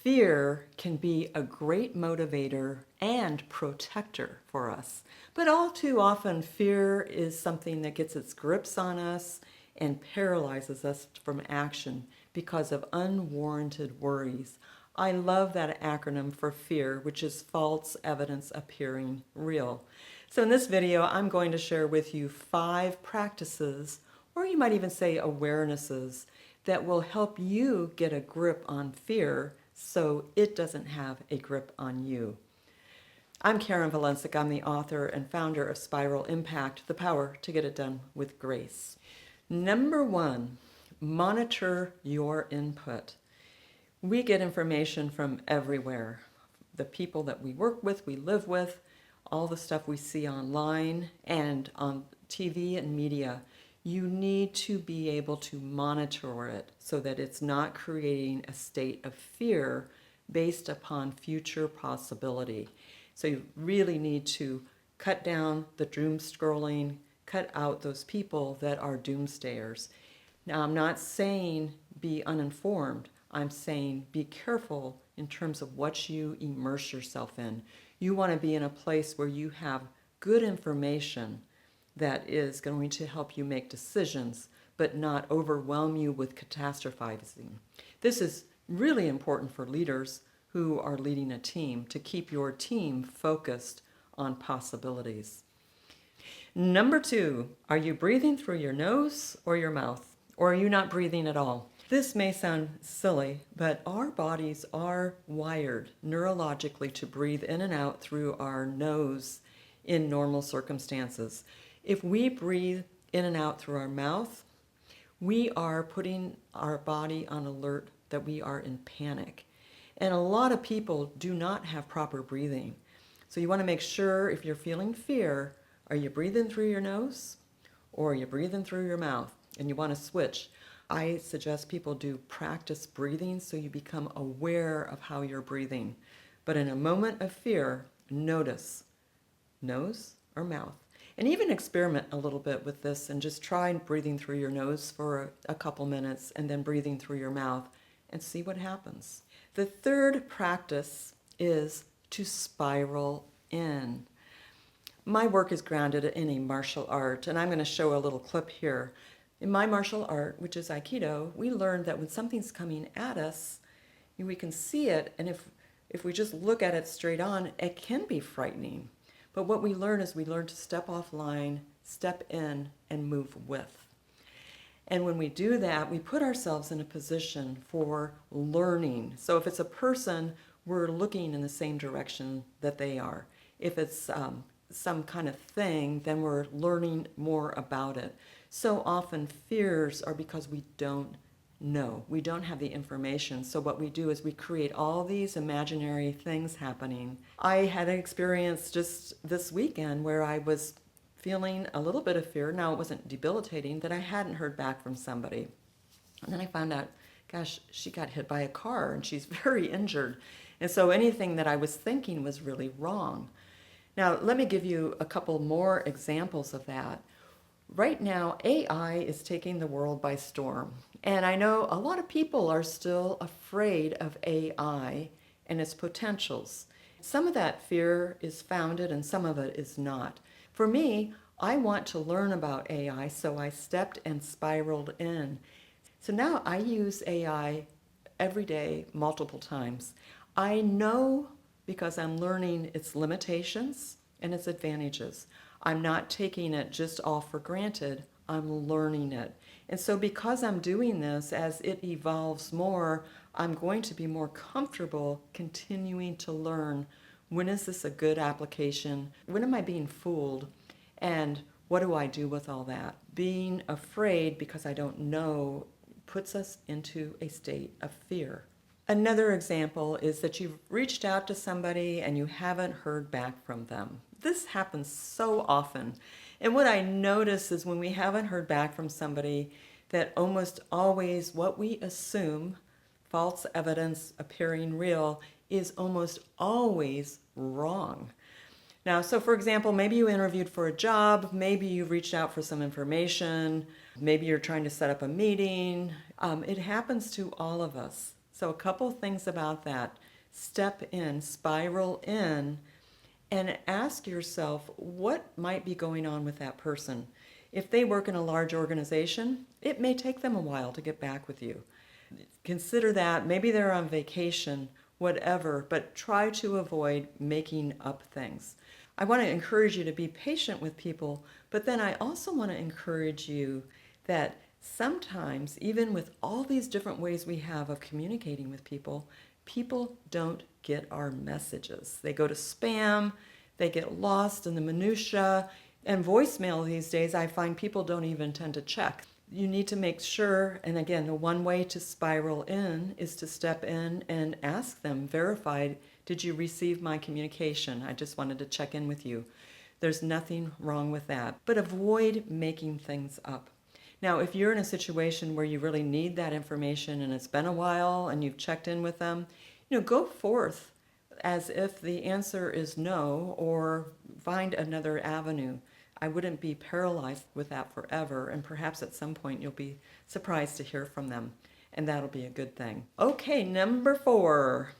Fear can be a great motivator and protector for us. But all too often, fear is something that gets its grips on us and paralyzes us from action because of unwarranted worries. I love that acronym for fear, which is false evidence appearing real. So in this video, I'm going to share with you 5 practices, or you might even say awarenesses, that will help you get a grip on fear so it doesn't have a grip on you. I'm Valencic. I'm the author and founder of Spiral Impact, the power to get it done with grace. Number 1, monitor your input. We get information from everywhere. The people that we work with, we live with, all the stuff we see online and on TV and media. You need to be able to monitor it so that it's not creating a state of fear based upon future possibility. So you really need to cut down the doom scrolling, cut out those people that are doomsayers. Now, I'm not saying be uninformed. I'm saying be careful in terms of what you immerse yourself in. You want to be in a place where you have good information that is going to help you make decisions, but not overwhelm you with catastrophizing. This is really important for leaders who are leading a team, to keep your team focused on possibilities. Number 2, are you breathing through your nose or your mouth? Or are you not breathing at all? This may sound silly, but our bodies are wired neurologically to breathe in and out through our nose in normal circumstances. If we breathe in and out through our mouth, we are putting our body on alert that we are in panic. And a lot of people do not have proper breathing. So you want to make sure if you're feeling fear, are you breathing through your nose or are you breathing through your mouth? And you want to switch. I suggest people do practice breathing so you become aware of how you're breathing. But in a moment of fear, notice nose or mouth. And even experiment a little bit with this and just try breathing through your nose for a couple minutes and then breathing through your mouth and see what happens. The third practice is to spiral in. My work is grounded in a martial art, and I'm going to show a little clip here. In my martial art, which is Aikido, we learned that when something's coming at us, we can see it, and if we just look at it straight on, it can be frightening. But what we learn is we learn to step offline, step in, and move with. And when we do that, we put ourselves in a position for learning. So if it's a person, we're looking in the same direction that they are. If it's some kind of thing, then we're learning more about it. So often fears are because we don't know. We don't have the information. So what we do is we create all these imaginary things happening. I had an experience just this weekend where I was feeling a little bit of fear. Now, it wasn't debilitating, that I hadn't heard back from somebody. And then I found out, gosh, she got hit by a car and she's very injured. And so anything that I was thinking was really wrong. Now, let me give you a couple more examples of that. Right now, AI is taking the world by storm. And I know a lot of people are still afraid of AI and its potentials. Some of that fear is founded and some of it is not. For me, I want to learn about AI, so I stepped and spiraled in. So now I use AI every day, multiple times. I know because I'm learning its limitations and its advantages. I'm not taking it just all for granted. I'm learning it. And so because I'm doing this, as it evolves more, I'm going to be more comfortable continuing to learn. When is this a good application? When am I being fooled? And what do I do with all that? Being afraid because I don't know puts us into a state of fear. Another example is that you've reached out to somebody and you haven't heard back from them. This happens so often. And what I notice is when we haven't heard back from somebody, that almost always what we assume, false evidence appearing real, is almost always wrong. Now, so for example, maybe you interviewed for a job, maybe you reached out for some information, maybe you're trying to set up a meeting. It happens to all of us. So a couple things about that. Step in, spiral in, and ask yourself what might be going on with that person. If they work in a large organization, it may take them a while to get back with you. Consider that. Maybe they're on vacation, whatever, but try to avoid making up things. I want to encourage you to be patient with people, but then I also want to encourage you that sometimes, even with all these different ways we have of communicating with people, people don't get our messages. They go to spam, they get lost in the minutia, and voicemail these days, I find people don't even tend to check. You need to make sure, and again, the one way to spiral in is to step in and ask them, verified, did you receive my communication? I just wanted to check in with you. There's nothing wrong with that, but avoid making things up. Now, if you're in a situation where you really need that information and it's been a while and you've checked in with them, go forth as if the answer is no, or find another avenue. I wouldn't be paralyzed with that forever, and perhaps at some point you'll be surprised to hear from them, and that'll be a good thing. Okay, number 4.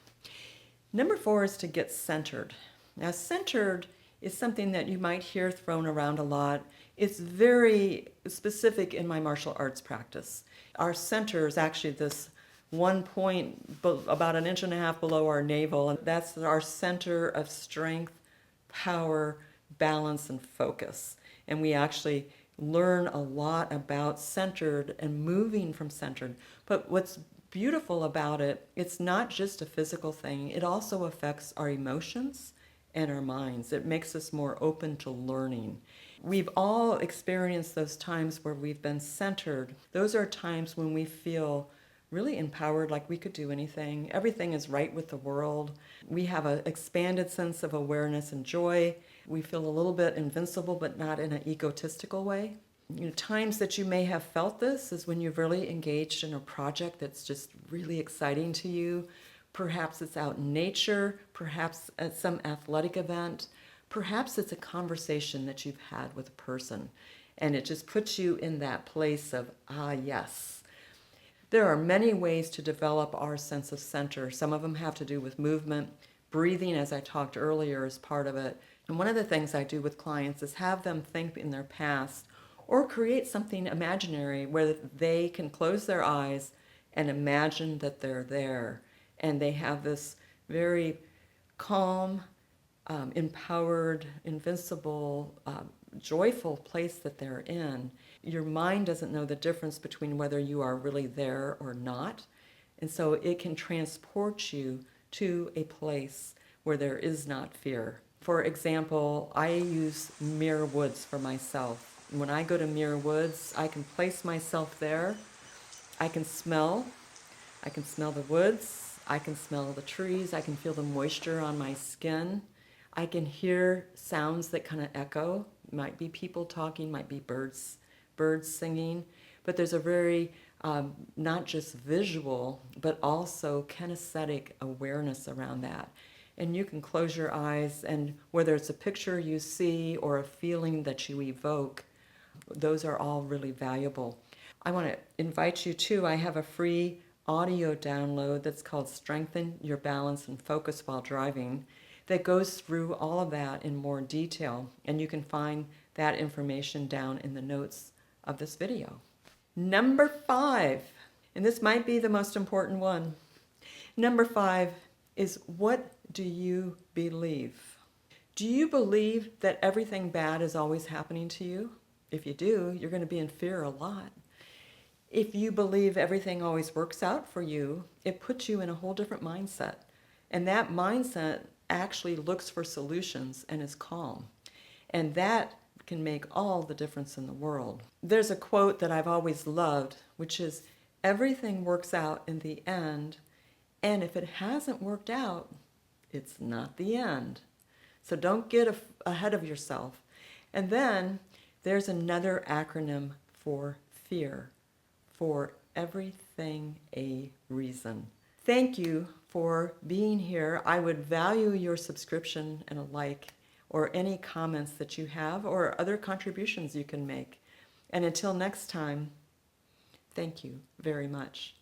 Number 4 is to get centered. Now, centered is something that you might hear thrown around a lot. It's very specific in my martial arts practice. Our center is actually this one point about 1.5 inches below our navel, and that's our center of strength, power, balance, and focus. And we actually learn a lot about centered and moving from centered. But what's beautiful about it, it's not just a physical thing. It also affects our emotions and our minds. It makes us more open to learning. We've all experienced those times where we've been centered. Those are times when we feel really empowered, like we could do anything. Everything is right with the world. We have an expanded sense of awareness and joy. We feel a little bit invincible, but not in an egotistical way. Times that you may have felt this is when you've really engaged in a project that's just really exciting to you. Perhaps it's out in nature, perhaps at some athletic event, perhaps it's a conversation that you've had with a person, and it just puts you in that place of, yes. There are many ways to develop our sense of center. Some of them have to do with movement. Breathing, as I talked earlier, is part of it. And one of the things I do with clients is have them think in their past or create something imaginary where they can close their eyes and imagine that they're there. And they have this very calm, empowered, invincible, joyful place that they're in. Your mind doesn't know the difference between whether you are really there or not. And so it can transport you to a place where there is not fear. For example, I use Muir Woods for myself. When I go to Muir Woods, I can place myself there. I can smell the woods. I can smell the trees. I can feel the moisture on my skin. I can hear sounds that kind of echo. Might be people talking, might be birds singing, but there's a very not just visual, but also kinesthetic awareness around that. And you can close your eyes, and whether it's a picture you see or a feeling that you evoke, those are all really valuable. I want to invite you to, I have a free audio download that's called Strengthen Your Balance and Focus While Driving that goes through all of that in more detail, and you can find that information down in the notes of this video. Number 5, and this might be the most important one. Number 5 is, what do you believe? Do you believe that everything bad is always happening to you? If you do, you're going to be in fear a lot. If you believe everything always works out for you, it puts you in a whole different mindset. And that mindset actually looks for solutions and is calm. And that can make all the difference in the world. There's a quote that I've always loved, which is, everything works out in the end, and if it hasn't worked out, it's not the end. So don't get ahead of yourself. And then there's another acronym for fear: for everything a reason. Thank you for being here. I would value your subscription and a like, or any comments that you have, or other contributions you can make. And until next time, thank you very much.